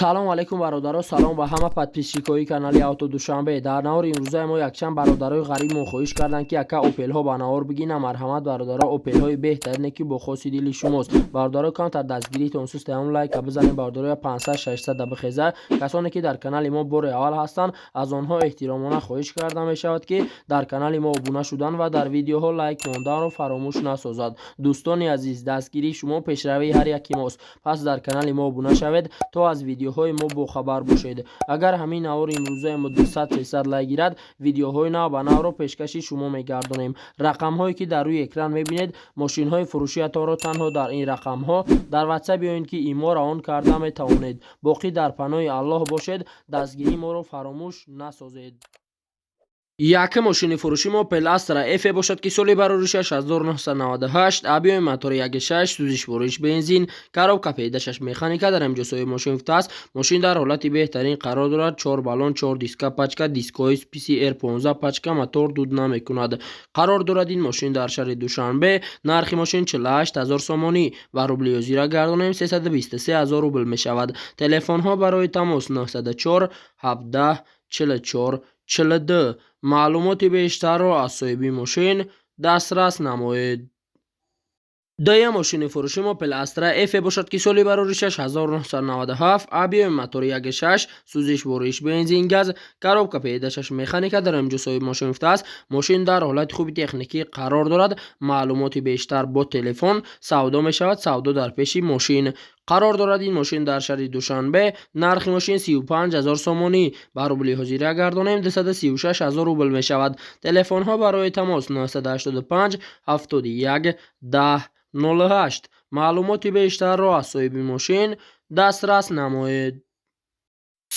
салом алайкум бародаро, салом ба ҳама подписчикои канали авто душанбе. Дар навори имрӯзаи мо якчанд бародарои ғариб хоҳиш карданд ки ака опелҳо ба навор бигина. Марҳамат бародаро, опелҳои беҳтарине ки бо хоси дили шумост. бародаро камтар дастгиритон сустаям лайка бизанед. бародарои 500-600 бихеза касоне ки дар канали мо бори аввал ҳастанд, аз онҳо эҳтиромона хоҳиш карда мешавад ки дар канали мо обуна шудан ва дар видеоҳо лайк монданро фаромӯш насозад. дӯстони азиз, дастгирии шумо пешравии ҳар яки мост. пас дар канали мо обуна шавед то аз видеоҳои мо бохабар бошед. агар ҳамин навори имрӯзаи мо 200-300 лайк гирад, видеоҳои нав ба навро пешкаши шумо мегардонем. рақамҳое ки дар рӯи экран мебинед, мошинҳои фурӯшиатонро танҳо дар ин рақамҳо дар ватсап биёед ки иморо он карда метавонед. боқӣ дар паноҳи аллоҳ бошед. дастгирии моро фаромӯш насозед. Яке мошини фурӯши мо Opel Astra F бошад ки соли бароришаш 1998, объеми мотори 1.6, сӯзиш вориш бензин, коробка педашаш механика, дар ҳамҷосои мошин футаст. мошин дар ҳолати беҳтарин қарор дорад. 4 баллон, 4 диска пачка, дискҳои PCR 15 пачка, мотор дуд намекунад. қарор дорад ин мошин дар шаҳри Душанбе. нархи мошин 48 000 сомонӣ ба рубли озира гардонем 323 000 рубл мешавад. телефонҳо барои тамос 904 17 44 42. маълумоти бештарро аз соҳиби мошин дастрас намоед. доям мошини фурӯши мо Opel Astra F бошад ки соли бароришаш 1997, объеми мотори 1.6, сӯзиш вориш бензин газ, коробка педашаш механика, дар ҳамҷосои мошин футаст. мошин дар ҳолати хуби техникӣ қарор дорад. маълумоти бештар бо телефон. савдо мешавад. савдо дар пеши мошин. қарор дорад ин мошин дар шаҳри Душанбе. нархи мошин 35 000 сомонӣ ба рубли ҳозира гардонем 236 000 рубл мешавад. телефонҳо барои тамос 985 71 10 08. маълумоти бештарро аз соҳиби мошин дастрас намоед.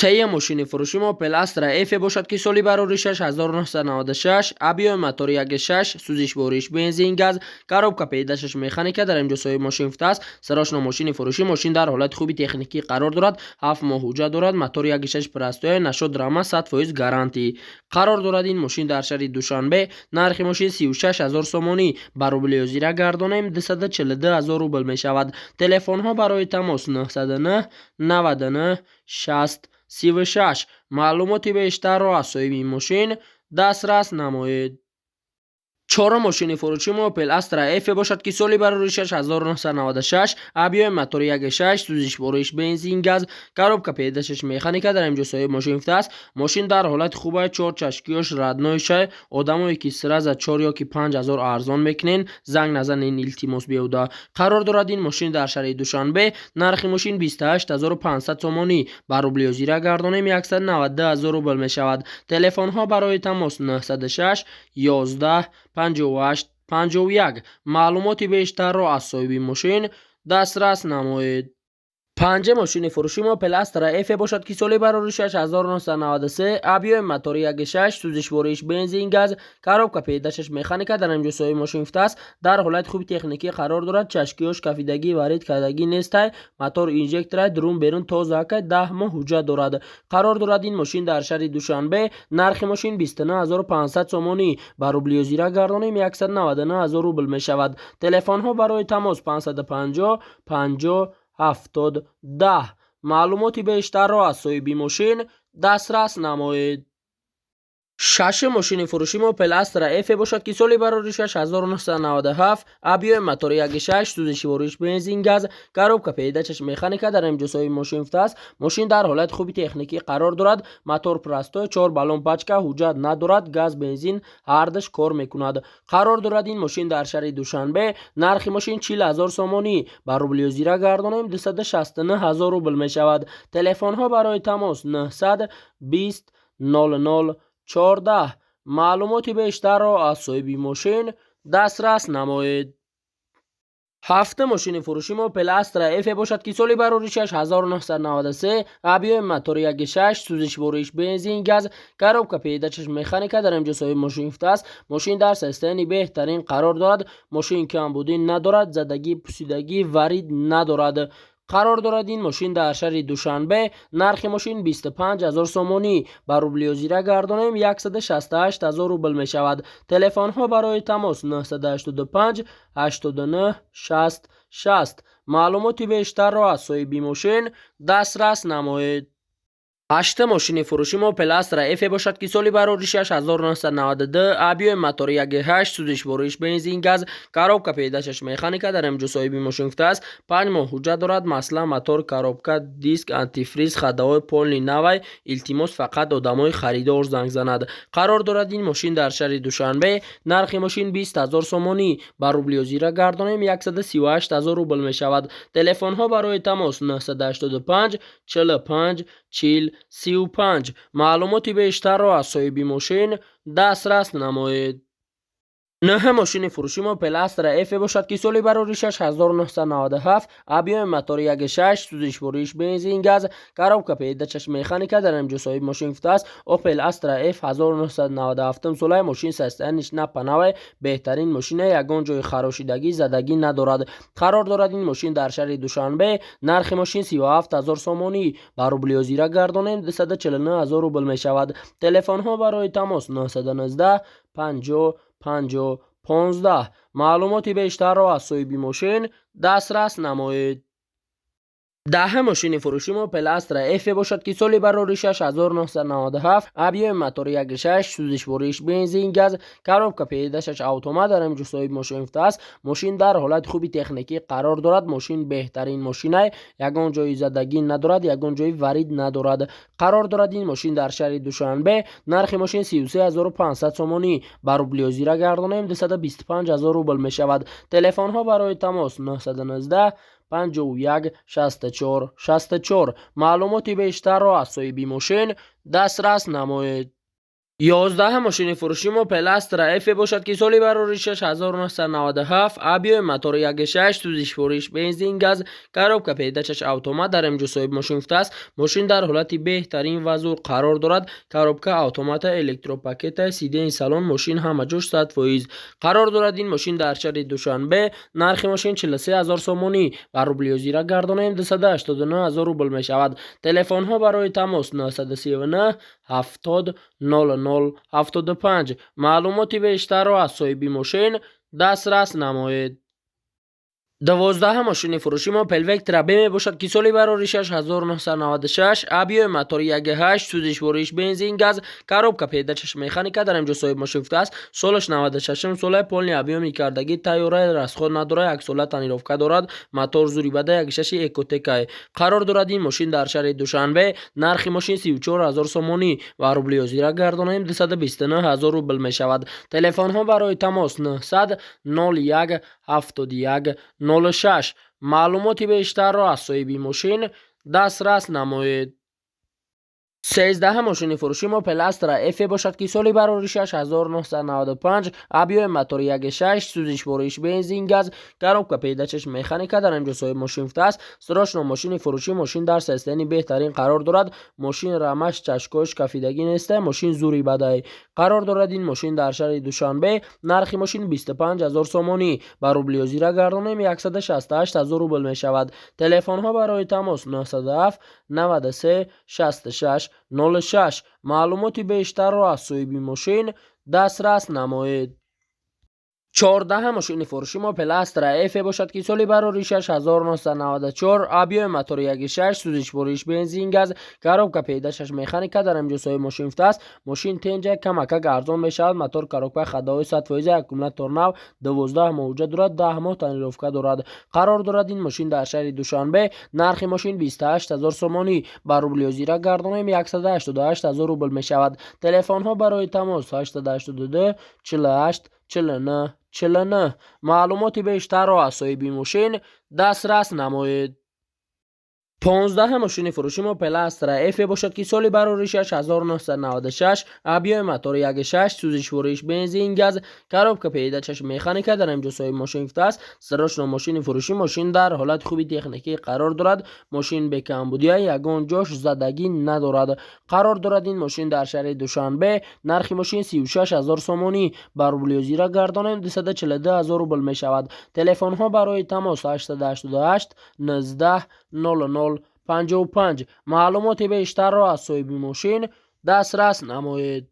сеюм мошини фурӯши мо Opel Astra F бошад ки соли бароришаш 1996, объеми мотори 1.6, сӯзиш вориш бензин газ, коробка педашаш механика, дар ҳамҷосои мошин футаст. сарошно мошини фурӯши. мошин дар ҳолати хуби техникӣ қарор дорад. 7 моҳ ҳуҷҷат дорад. мотори 1.6 простоя, нашод рама, 100% гарантӣ. қарор дорад ин мошин дар шаҳри Душанбе. нархи мошин 36 000 сомонӣ ба рубли озира гардонем 242 000 рубл мешавад. телефонҳо барои тамос 909 99 60 36. маълумоти бештарро аз соҳиби мошин дастрас намоед. чорум мошини фурӯши мо Opel Astra F бошад ки соли бароришаш 1996, объеми мотори 1.6, сӯзиш вориш бензин газ, коробка педашаш механика, дар ҳамҷосои мошин футаст. мошин дар ҳолати хуб аст. 4 чашкиёш раднойша. одамое ки сраза 4 ё ки 5000 арзон мекунен, занг назанен, илтимос биёда. қарор дорад ин мошин дар шаҳри Душанбе. нархи мошин 28 500 сомонӣ ба рубли озира гардонем 192 000 рубл мешавад. телефонҳо барои тамос 906 11 58 51. маълумоти бештарро аз соҳиби мошин дастрас намоед. панҷум мошини фурӯши мо Opel Astra F бошад ки соли бароришаш 1993, объеми мотори 1.6, сӯзиш вориш бензин газ, коробка педашаш механика, дар ҳамҷосои мошин футаст. дар ҳолати хуби техникӣ қарор дорад. чашкиёш кафидагӣ варид кардагӣ нестай. мотор инжекторай дурун берун тоза акай 10 моҳ ҳуҷҷат дорад. қарор дорад ин мошин дар шаҳри Душанбе. нархи мошин 29 500 сомонӣ ба рубли озира гардонем 199 000 рубл мешавад. телефонҳо барои тамос 550 50 70 10. маълумоти бештарро аз соҳиби мошин дастрас намоед. шашум мошини фурӯши мо Opel Astra F бошад ки соли бароришаш 1997, объеми мотори 1.6, сӯзиши вориш бензин газ, коробка педашаш механика, дар ҳамҷосои мошин футаст. мошин дар ҳолати хуби техникӣ қарор дорад. мотор простой, 4 баллон пачка, ҳуҷҷат надорад. газ бензин ҳардаш кор мекунад. қарор дорад ин мошин дар шаҳри Душанбе. нархи мошин 40 000 сомонӣ ба рубли озира гардонем 269 000 рубл мешавад. телефонҳо барои тамос 920 00 14. маълумоти бештарро аз соҳиби мошин дастрас намоед. ҳафтум мошини фурӯши мо Opel Astra F бошад ки соли бароришаш 1993, объеми мотори 1.6, сӯзиш вориш бензин газ, коробка педашаш механика, дар ҳамҷосои мошин футаст. мошин дар состоянии беҳтарин қарор дорад. мошин камбудӣ надорад. задагӣ пусидагӣ варид надорад. қарор дорад ин мошин дар шаҳри Душанбе. нархи мошин 25 000 сомонӣ ба рубли озира гардонем 168 000 рубл мешавад. телефонҳо барои тамос 985 89 60 60. маълумоти бештарро аз соҳиби мошин дастрас намоед. 8 мошини фурӯши Opel Astra F бошад ки соли барори 6992 абиёи мотори 1.8 сӯзишвориш бензин газ коробка педашаш механика дар имҷо соҳиби мошин гуфтааст. 5 моҳ ҳуҷҷат дорад. Масъалан мотор, коробка, диск, антифриз, хадаҳои полни навай. илтимос фақат одамои харидор занг занад. қарор дорад ин мошин дар шаҳри Душанбе. нархи мошин 20000 сомонӣ ба рублиё зира гардонем 138000 рубл мешавад. телефонҳо барои тамос 985 45 40 35. маълумоти бештарро аз соҳиби мошин дастрас намоед. 9 мошини фурӯши Opel Astra F бошад ки соли барори 6997 абиёи мотори 1.6 сӯзишвориш бензин газ коробка педачаш механика дар имҷо соҳиби мошин гуфтааст. Opel Astra F 1997 солаи мошин состояниш напа навай беҳтарин мошина, ягон ҷои харошидагӣ задагӣ надорад. қарор дорад ин мошин дар шаҳри Душанбе. нархи мошин 37000 сомонӣ ба рублиё зира гардонем 249000 рубл мешавад. телефонҳо барои тамос 919 50 50 15. маълумоти бештарро аз соҳиби мошин дастрас намоед. 10 мошини фурӯши Opel Astra F бошад ки соли барори 6997 абиёи мотори 1.6 сӯзишвориш бензин газ коробка педашаш автомат дар имҷо соҳиби мошин гуфтааст. мошин дар ҳолати хуби техникӣ қарор дорад. мошин беҳтарин мошинае, ягон ҷои задагӣ надорад, ягон ҷои варид надорад. қарор дорад ин мошин дар шаҳри Душанбе. нархи мошин 33500 сомонӣ ба рублиё зира гардонем 225000 рубл мешавад. телефонҳо барои тамос 919 51 64 64. маълумоти бештарро аз соҳиби мошин дастрас намоед. 11 мошини фурӯши Opel Astra F бошад ки соли барори 6997 абиёи мотори 1.6 сӯзишвориш бензин газ коробка педачаш автомат дар имҷо соҳиби мошин гуфтааст. мошин дар ҳолати беҳтарин ва зур қарор дорад. коробка автомата, электропакета, сидеи салон, мошин ҳама ҷош 100%. қарор дорад ин мошин дар шаҳри Душанбе. нархи мошин 43000 сомонӣ ба рублиё зира гардонем 289000 рубл мешавад. телефонҳо барои тамос 939 70 00 75. маълумоти бештарро аз соҳиби мошин дастрас намоед. 12 мошини фурӯши Opel Vectra B мебошад ки соли барори 6996 абиёи мотори 1.8 сӯзишвориш бензин газ коробка педачаш механика дар имҷо соҳиби мошин гуфтааст. солаш 96 солаи полни объёми кардагӣ тайёра расход надорад, 1 сола тонировка дорад. мотор зури бада 1.6 Ecotec. қарор дорад ин мошин дар шаҳри Душанбе. нархи мошин 34000 сомонӣ ба рублиё зира гардонем 229000 рубл мешавад. телефонҳо барои тамос 900 01 71 06. маълумоти бештарро аз соҳиби мошин дастрас намоед. 13 мошини фурӯши Opel Astra F бошад ки соли барори 6995 абиёи мотори 1.6 сӯзишвориш бензин газ коробка педачаш механика дар имҷо соҳиби мошин гуфтааст. срочно мошини фурӯшӣ. мошин дар состоянии беҳтарин қарор дорад. мошин рамаш, чашкош, кафидагӣ нестай. мошин зури бадай. қарор дорад ин мошин дар шаҳри Душанбе. нархи мошин 25000 сомонӣ ба рублиё зира гардонем 168000 рубл мешавад. телефонҳо барои тамос 907 93 66 06. маълумоти бештарро аз соҳиби мошин дастрас намоед. 14 мошини фурӯши Opel Astra F бошад ки соли барори 6994 абиёи мотори 1.6 сӯзишвориш бензин газ коробка педашаш механика дар имҷо соҳиби мошин гуфтааст. мошин тенҷа камакак арзон мешавад. мотор, коробка, хадаҳои 100%, аккумулятор нав, 12 моҳ ҳуҷҷат дорад, 10 моҳ тонировка дорад. қарор дорад ин мошин дар шаҳри Душанбе. нархи мошин 28000 сомонӣ ба рублиё зира гардонем 188000 рубл мешавад. телефонҳо барои тамос 882 48 49 49. маълумоти бештарро аз соҳиби мошин дастрас намоед. 15 мошини фурӯши Opel Astra F бошад ки соли барори 6996 абиёи мотори 1.6 сӯзишвориш бензин газ коробка педачаш механика дар имҷо соҳиби мошин гуфтааст. срочно мошини фурӯшӣ. мошин дар ҳолати хуби техникӣ қарор дорад. мошин бекамбудия, ягон ҷош задагӣ надорад. қарор дорад ин мошин дар шаҳри Душанбе. нархи мошин 36000 сомонӣ ба рублиё зира гардонем 242000 рубл мешавад. телефонҳо барои тамос 888 19 00 55. маълумоти бештарро аз соҳиби мошин дастрас намоед.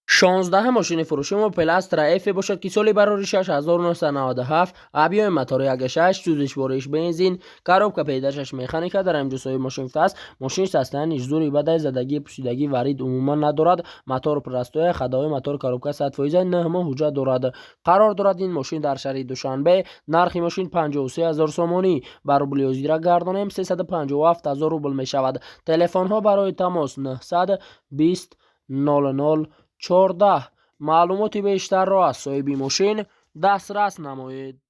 16 ماشین فروشی اوپل استرا اف باشد که سالی برای 6997 ابیای موتور 1.6 سوزش بارش بنزین коробка پیداشش مکانیکا در امجوسای ماشین است. ماشین ساستن هیچ زوری بدای زدگی پوسیدگی ورید عموما ندارد. موتور پرستوی خدای موتور коробка 100% 9 ماه حجت دارد. قرار دارد این ماشین در شهر دوشنبه. نرخ ماشین 53000 سومانی بر روبل یوزیرا گردانیم 357000 روبل می شود. تلفن ها برای تماس 920 00 14 معلومات بیشتر را از صاحب ماشین دسترس نمایید.